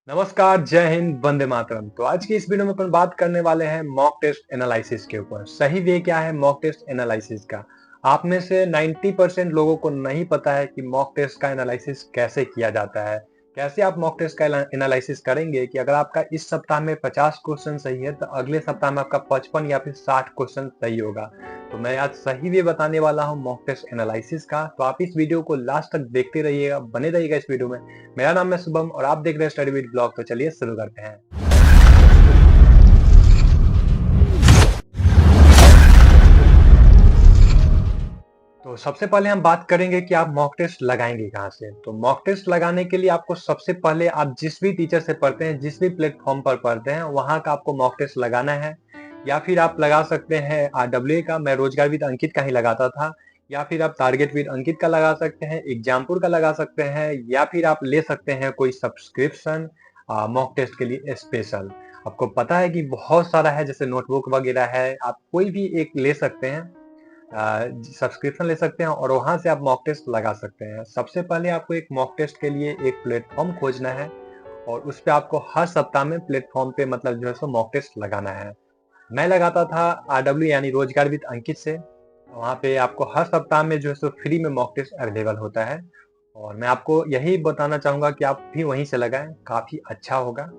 नमस्कार, जय हिंद, वंदे मातरम। तो आज की इस वीडियो में अपन बात करने वाले हैं मॉक टेस्ट एनालिसिस के ऊपर। सही वे क्या है मॉक टेस्ट एनालिसिस का? आप में से 90% लोगों को नहीं पता है कि मॉक टेस्ट का एनालिसिस कैसे किया जाता है। कैसे आप मॉक टेस्ट का एनालिसिस करेंगे कि अगर आपका इस सप्ताह में 50 क्वेश्चन सही है तो अगले सप्ताह में आपका 55 या फिर 60 क्वेश्चन सही होगा। तो मैं आज सही वे बताने वाला हूँ मॉक टेस्ट एनालिसिस का। तो आप इस वीडियो को लास्ट तक देखते रहिएगा, बने रहिएगा इस वीडियो में। मेरा नाम है शुभम और आप देख रहे हैं स्टडी विद ब्लॉग। तो चलिए शुरू करते हैं। तो सबसे पहले हम बात करेंगे कि आप मॉक टेस्ट लगाएंगे कहाँ से। तो मॉक टेस्ट लगाने के लिए आपको सबसे पहले आप जिस भी टीचर से पढ़ते हैं, जिस भी प्लेटफॉर्म पर पढ़ते हैं, वहां का आपको मॉक टेस्ट लगाना है। या फिर आप लगा सकते हैं RWA का। मैं रोजगार विद अंकित का ही लगाता था। या फिर आप टारगेट विद अंकित का लगा सकते हैं, एग्जामपुर का लगा सकते हैं, या फिर आप ले सकते हैं कोई सब्सक्रिप्शन मॉक टेस्ट के लिए स्पेशल। आपको पता है कि बहुत सारा है, जैसे नोटबुक वगैरह है, आप कोई भी एक ले सकते हैं, सब्सक्रिप्शन ले सकते हैं और वहां से आप मॉक टेस्ट लगा सकते हैं। सबसे पहले आपको एक मॉक टेस्ट के लिए एक प्लेटफॉर्म खोजना है और उस पे आपको हर सप्ताह में प्लेटफॉर्म पे मतलब जो है सो मॉक टेस्ट लगाना है। मैं लगाता था RW यानी रोजगार विद अंकित से। वहां पे आपको हर सप्ताह में जो है सो फ्री में मॉक टेस्ट अवेलेबल होता है और मैं आपको यही बताना चाहूंगा कि आप भी वहीं से लगाएं, काफी अच्छा होगा।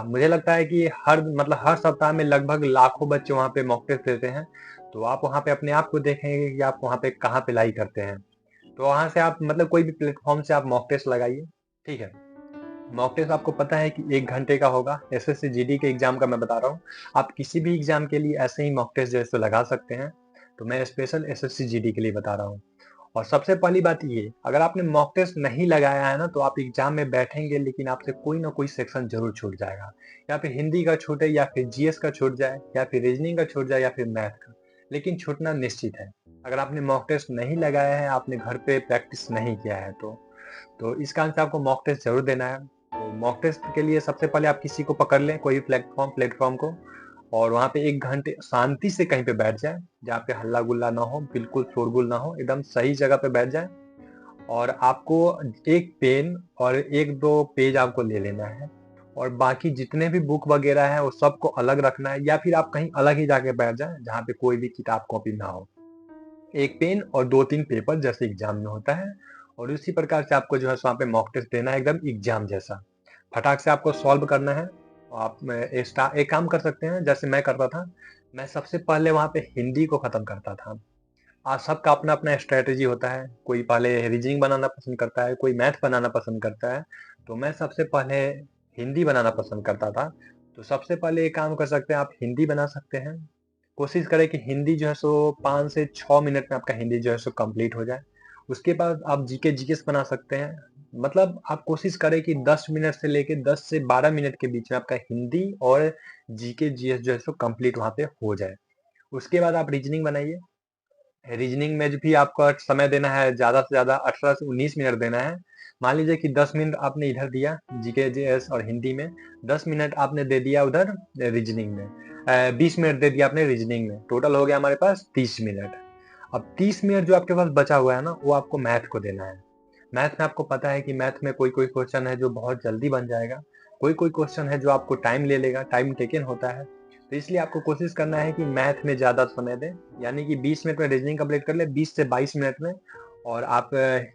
मुझे लगता है कि हर सप्ताह में लगभग लाखों बच्चे वहाँ पे मॉक टेस्ट देते हैं। तो आप वहाँ पे अपने आप को देखेंगे कि आप वहाँ पे कहाँ पे लाई करते हैं। तो वहाँ से आप मतलब कोई भी प्लेटफॉर्म से आप मॉक टेस्ट लगाइए। ठीक है। मॉक टेस्ट आपको पता है कि 1 घंटे का होगा। SSC GD के एग्जाम का मैं बता रहा हूँ। आप किसी भी एग्जाम के लिए ऐसे ही मॉक टेस्ट जैसे लगा सकते हैं। तो मैं स्पेशल SSC GD के लिए बता रहा हूँ। और सबसे पहली बात ये, अगर आपने मॉक टेस्ट नहीं लगाया है ना, तो आप एग्जाम में बैठेंगे लेकिन आपसे कोई ना कोई सेक्शन जरूर छूट जाएगा। या फिर हिंदी का छूटे, या फिर GS का छूट जाए, या फिर रीजनिंग का छूट जाए, या फिर मैथ का। लेकिन छूटना निश्चित है। अगर आपने मॉक टेस्ट नहीं लगाया है, आपने घर पे प्रैक्टिस नहीं किया है तो इस कारण से आपको मॉक टेस्ट जरूर देना है। तो मॉक टेस्ट के लिए सबसे पहले आप किसी को पकड़ लें, कोई प्लेटफॉर्म को, और वहां पे 1 घंटे शांति से कहीं पे बैठ जाए, जहाँ पे हल्ला गुल्ला ना हो, बिल्कुल शोरगुल ना हो, एकदम सही जगह पे बैठ जाए। और आपको एक पेन और एक दो पेज आपको ले लेना है और बाकी जितने भी बुक वगैरह है वो सबको अलग रखना है, या फिर आप कहीं अलग ही जाके बैठ जाए जहाँ पे कोई भी किताब कॉपी ना हो। एक पेन और 2-3 पेपर जैसे एग्जाम में होता है। और उसी प्रकार से आपको जो है वहाँ पे मॉक टेस्ट देना है, एकदम एग्जाम जैसा। फटाक से आपको सॉल्व करना है। आप एक काम कर सकते हैं, जैसे मैं करता था। मैं सबसे पहले वहाँ पे हिंदी को खत्म करता था। आज सबका अपना अपना स्ट्रेटेजी होता है। कोई पहले रीजनिंग बनाना पसंद करता है, कोई मैथ बनाना पसंद करता है। तो मैं सबसे पहले हिंदी बनाना पसंद करता था। तो सबसे पहले एक काम कर सकते हैं, आप हिंदी बना सकते हैं। कोशिश करें कि हिंदी जो है सो 5 से 6 मिनट में आपका हिंदी जो है सो कंप्लीट हो जाए। उसके बाद आप जीके जीएस बना सकते हैं। मतलब आप कोशिश करें कि 10 मिनट से लेके 10 से 12 मिनट के बीच में आपका हिंदी और जीके जीएस जो है सो कंप्लीट वहां पे हो जाए। उसके बाद आप रीजनिंग बनाइए। रीजनिंग में भी आपको समय देना है, ज्यादा से ज्यादा 18 से 19 मिनट देना है। मान लीजिए कि 10 मिनट आपने इधर दिया जीके जीएस और हिंदी में, 10 मिनट आपने दे दिया उधर रीजनिंग में, 20 मिनट दे दिया आपने रीजनिंग में, टोटल हो गया हमारे पास 30 मिनट। अब 30 मिनट जो आपके पास बचा हुआ है ना, वो आपको मैथ को देना है। मैथ में आपको पता है कि मैथ में कोई कोई क्वेश्चन है जो बहुत जल्दी बन जाएगा, कोई कोई क्वेश्चन है जो आपको टाइम ले लेगा, टाइम टेकन होता है। तो इसलिए आपको कोशिश करना है कि मैथ में ज्यादा समय दें। यानी कि 20 मिनट में रीजनिंग कंप्लीट कर ले, 20 से 22 मिनट में। और आप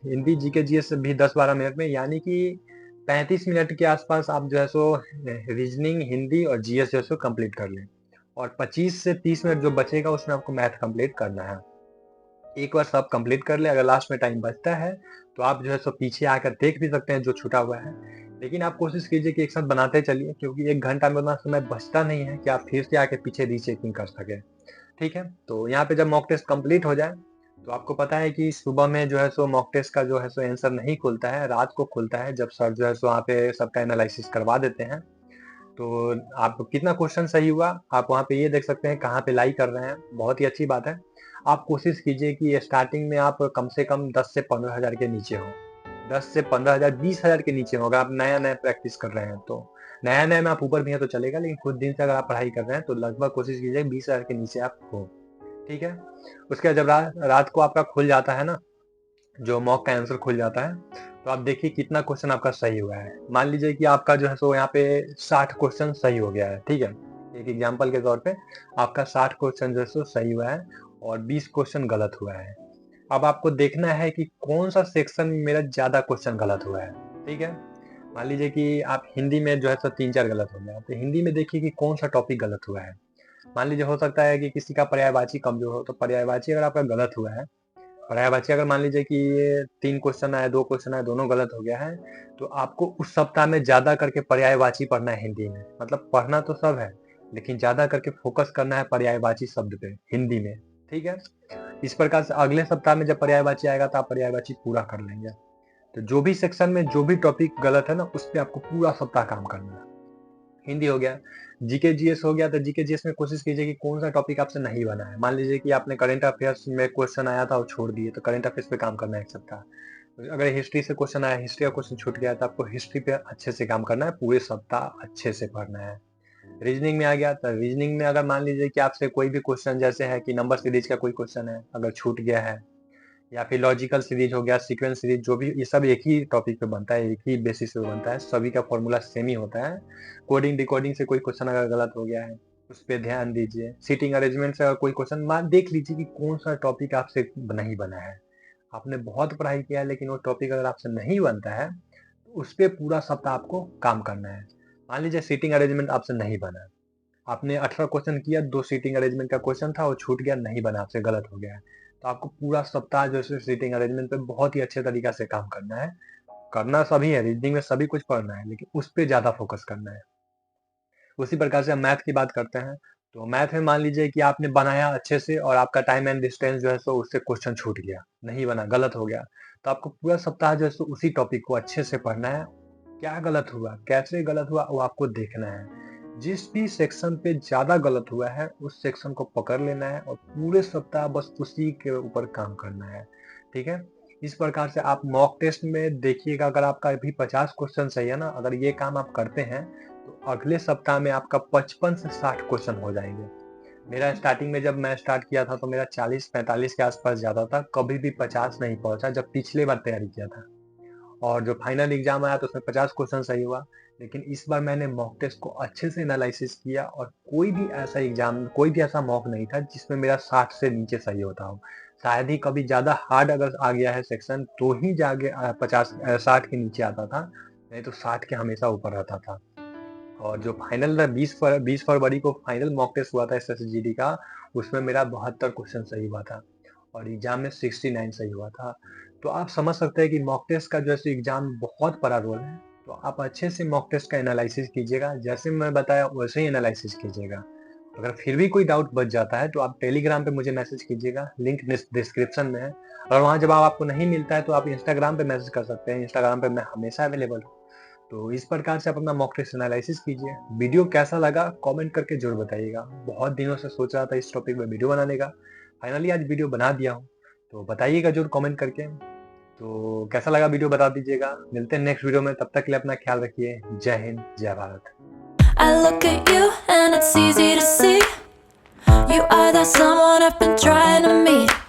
हिंदी जीके जीएस भी 10-12 मिनट में, यानी कि 35 मिनट के आसपास आप जो है सो रीजनिंग, हिंदी और जीएस जो है सो कंप्लीट कर लें। और 25 से 30 मिनट जो बचेगा उसमें आपको मैथ कंप्लीट करना है। एक बार सब कंप्लीट कर ले, अगर लास्ट में टाइम बचता है तो आप जो है सो पीछे आकर देख भी सकते हैं जो छूटा हुआ है। लेकिन आप कोशिश कीजिए कि एक साथ बनाते चलिए, क्योंकि 1 घंटा में उतना समय बचता नहीं है कि आप फिर से आके पीछे रीचेकिंग कर सके। ठीक है। तो यहाँ पे जब मॉक टेस्ट कंप्लीट हो जाए, तो आपको पता है कि सुबह में जो है सो मॉक टेस्ट का जो है सो आंसर नहीं खुलता है, रात को खुलता है, जब सर जो है सो वहाँ पे सबका एनालिसिस करवा देते हैं। तो आप कितना क्वेश्चन सही हुआ आप वहाँ पे ये देख सकते हैं, कहाँ पे लाई कर रहे हैं। बहुत ही अच्छी बात है। आप कोशिश कीजिए कि स्टार्टिंग में आप कम से कम 10 से 15 हज़ार के नीचे हो। 10 से 15 हज़ार, 20 हज़ार के नीचे हो। अगर आप नया नया प्रैक्टिस कर रहे हैं तो, नया नया में आप ऊपर भी हैं तो चलेगा, लेकिन कुछ दिन से अगर आप पढ़ाई कर रहे हैं तो लगभग कोशिश कीजिए 20 हज़ार के नीचे आप हो। ठीक है। उसके बाद जब रात को आपका खुल जाता है ना, जो मॉक का आंसर खुल जाता है, तो आप देखिए कितना क्वेश्चन आपका सही हुआ है। मान लीजिए कि आपका जो है सो यहाँ पे 60 क्वेश्चन सही हो गया है, ठीक है। एक एग्जांपल के तौर पे आपका 60 क्वेश्चन जो है सो सही हुआ है और 20 क्वेश्चन गलत हुआ है। अब आपको देखना है कि कौन सा सेक्शन में मेरा ज्यादा क्वेश्चन गलत हुआ है, ठीक है। मान लीजिए कि आप हिंदी में जो है सो 3-4 गलत हो गया, तो हिंदी में देखिए कि कौन सा टॉपिक गलत हुआ है। मान लीजिए हो सकता है कि किसी का पर्यायवाची कमजोर हो, तो पर्यायवाची अगर आपका गलत हुआ है, पर्यायवाची अगर मान लीजिए कि ये 3 क्वेश्चन आए, 2 क्वेश्चन आए, दोनों गलत हो गया है, तो आपको उस सप्ताह में ज्यादा करके पर्यायवाची पढ़ना है हिंदी में। मतलब पढ़ना तो सब है, लेकिन ज्यादा करके फोकस करना है पर्यायवाची शब्द पे हिंदी में, ठीक है। इस प्रकार से अगले सप्ताह में जब पर्यायवाची आएगा तो आप पर्यायवाची पूरा कर लेंगे। तो जो भी सेक्शन में जो भी टॉपिक गलत है ना, उस पे आपको पूरा सप्ताह काम करना है। हिंदी हो गया, जीके जीएस हो गया, तो जीके जीएस में कोशिश कीजिए कि कौन सा टॉपिक आपसे नहीं बना है। मान लीजिए कि आपने करंट अफेयर्स में क्वेश्चन आया था और छोड़ दिए, तो करंट अफेयर्स पे काम करना है एक सप्ताह। अगर हिस्ट्री से क्वेश्चन आया, हिस्ट्री का क्वेश्चन छूट गया, तो आपको हिस्ट्री पे अच्छे से काम करना है, पूरे सप्ताह अच्छे से पढ़ना है। रीजनिंग में आ गया, तो रीजनिंग में अगर मान लीजिए कि आपसे कोई भी क्वेश्चन जैसे है कि नंबर सीरीज का कोई क्वेश्चन है, अगर छूट गया है, या फिर लॉजिकल सीरीज हो गया, सीक्वेंस सीरीज, जो भी ये सब एक ही टॉपिक पे बनता है, एक ही बेसिस पे बनता है, सभी का फॉर्मूला सेम ही होता है। कोडिंग डिकोडिंग से कोई क्वेश्चन अगर गलत हो गया है, उस पर ध्यान दीजिए। सीटिंग अरेंजमेंट से अगर कोई क्वेश्चन मान देख लीजिए कि कौन सा टॉपिक आपसे नहीं बना है। आपने बहुत पढ़ाई किया है, लेकिन वो टॉपिक अगर आपसे नहीं बनता है, तो उस पर पूरा सप्ताह आपको काम करना है। मान लीजिए सीटिंग अरेंजमेंट आपसे नहीं बना, आपने 18 क्वेश्चन किया, 2 सीटिंग अरेंजमेंट का क्वेश्चन था, वो छूट गया, नहीं बना, आपसे गलत हो गया है। तो आपको पूरा सप्ताह जो है सीटिंग अरेंजमेंट पे बहुत ही अच्छे तरीका से काम करना है। करना सभी है, रीजनिंग में सभी कुछ पढ़ना है, लेकिन उस पे ज्यादा फोकस करना है। उसी प्रकार से हम मैथ की बात करते हैं, तो मैथ में मान लीजिए कि आपने बनाया अच्छे से और आपका टाइम एंड डिस्टेंस जो है सो उससे क्वेश्चन छूट गया, नहीं बना, गलत हो गया, तो आपको पूरा सप्ताह जो है सो उसी टॉपिक को अच्छे से पढ़ना है। क्या गलत हुआ, कैसे गलत हुआ, वो आपको देखना है। जिस भी सेक्शन पे ज्यादा गलत हुआ है, उस सेक्शन को पकड़ लेना है और पूरे सप्ताह बस उसी के ऊपर काम करना है, ठीक है। इस प्रकार से आप मॉक टेस्ट में देखिएगा, अगर आपका अभी 50 क्वेश्चन सही है ना, अगर ये काम आप करते हैं, तो अगले सप्ताह में आपका 55 से 60 क्वेश्चन हो जाएंगे। मेरा स्टार्टिंग में जब मैं स्टार्ट किया था, तो मेरा 40-45 के आसपास ज्यादा था, कभी भी 50 नहीं पहुंचा जब पिछले बार तैयारी किया था। और जो फाइनल एग्जाम आया तो उसमें 50 क्वेश्चन सही हुआ। लेकिन इस बार मैंने मॉक टेस्ट को अच्छे से एनालिसिस किया और कोई भी ऐसा एग्जाम, कोई भी ऐसा मॉक नहीं था जिसमें मेरा 60 से नीचे सही होता हो। शायद ही कभी ज्यादा हार्ड अगर आ गया है सेक्शन, तो ही जाके 60 के नीचे आता था, नहीं तो 60 के हमेशा ऊपर रहता था। और जो फाइनल 20 फरवरी को फाइनल मॉक टेस्ट हुआ था एसएसजीडी का, उसमें मेरा 72 क्वेश्चन सही हुआ था और एग्जाम में 69 सही हुआ था। तो आप समझ सकते हैं कि मॉक टेस्ट का जैसे एग्जाम बहुत बड़ा रोल है। तो आप अच्छे से मॉक टेस्ट का एनालिसिस कीजिएगा, जैसे मैं बताया वैसे ही एनालिसिस कीजिएगा। अगर फिर भी कोई डाउट बच जाता है, तो आप टेलीग्राम पे मुझे मैसेज कीजिएगा, लिंक डिस्क्रिप्शन में है। और वहाँ जवाब आपको नहीं मिलता है, तो आप इंस्टाग्राम पे मैसेज कर सकते हैं, इंस्टाग्राम पे मैं हमेशा अवेलेबल हूँ। तो इस प्रकार से आप अपना मॉक टेस्ट एनालिसिस कीजिए। वीडियो कैसा लगा कमेंट करके जरूर बताइएगा। बहुत दिनों से सोच रहा था इस टॉपिक में वीडियो बनाने का, फाइनली आज वीडियो बना दिया हूँ। तो बताइएगा जरूर कमेंट करके। तो कैसा लगा वीडियो बता दीजिएगा। मिलते हैं नेक्स्ट वीडियो में, तब तक के लिए अपना ख्याल रखिए। जय हिंद, जय Bharat. I look at you and it's easy to see you are that someone I've been trying to meet.